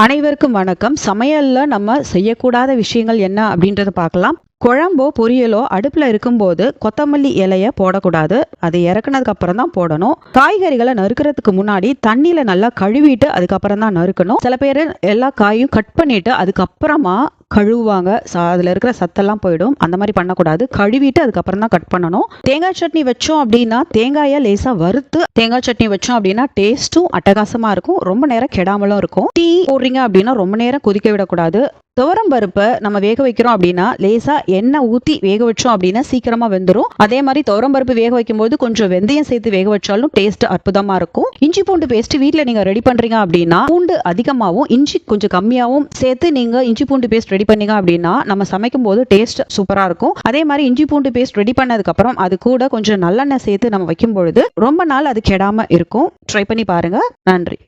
அனைவருக்கும் வணக்கம். சமையல்ல நம்ம செய்யக்கூடாத விஷயங்கள் என்ன அப்படின்றத பார்க்கலாம். குழம்போ பொரியலோ அடுப்புல இருக்கும்போது கொத்தமல்லி இலைய போடக்கூடாது. அதை இறக்குனதுக்கு அப்புறம் தான் போடணும். காய்கறிகளை நறுக்கிறதுக்கு முன்னாடி தண்ணியில நல்லா கழுவிட்டு அதுக்கப்புறம் தான் நறுக்கணும். சில பேர் எல்லா காயும் கட் பண்ணிட்டு அதுக்கப்புறமா கழுவுவாங்க. அதுல இருக்கிற சத்தெல்லாம் போயிடும். அந்த மாதிரி பண்ணக்கூடாது. கழுவிட்டு அதுக்கப்புறம் தான் கட் பண்ணணும். தேங்காய் சட்னி வச்சோம் அப்படின்னா தேங்காயை லேசா வறுத்து தேங்காய் சட்னி வச்சோம் அப்படின்னா டேஸ்ட்டும் அட்டகாசமா இருக்கும். ரொம்ப நேரம் கெடாமலும் இருக்கும். டீ போடுறீங்க அப்படின்னா ரொம்ப நேரம் கொதிக்க விடக்கூடாது. துவரம் பருப்பை நம்ம வேக வைக்கிறோம் அப்படின்னா லேசா எண்ணெய் ஊற்றி வேக வச்சோம் அப்படின்னா சீக்கிரமா வெந்துடும். அதே மாதிரி துவரம் பருப்பு வேக வைக்கும் போது கொஞ்சம் வெந்தயம் சேர்த்து வேக வச்சாலும் டேஸ்ட் அற்புதமா இருக்கும். இஞ்சி பூண்டு பேஸ்ட் வீட்டில் நீங்க ரெடி பண்றீங்க அப்படின்னா பூண்டு அதிகமாகவும் இஞ்சி கொஞ்சம் கம்மியாகவும் சேர்த்து நீங்க இஞ்சி பூண்டு பேஸ்ட் ரெடி பண்ணீங்க அப்படின்னா நம்ம சமைக்கும் போது டேஸ்ட் சூப்பரா இருக்கும். அதே மாதிரி இஞ்சி பூண்டு பேஸ்ட் ரெடி பண்ணதுக்கு அப்புறம் அது கூட கொஞ்சம் நல்லெண்ணெய் சேர்த்து நம்ம வைக்கும் பொழுது ரொம்ப நாள் அது கெடாம இருக்கும். ட்ரை பண்ணி பாருங்க. நன்றி.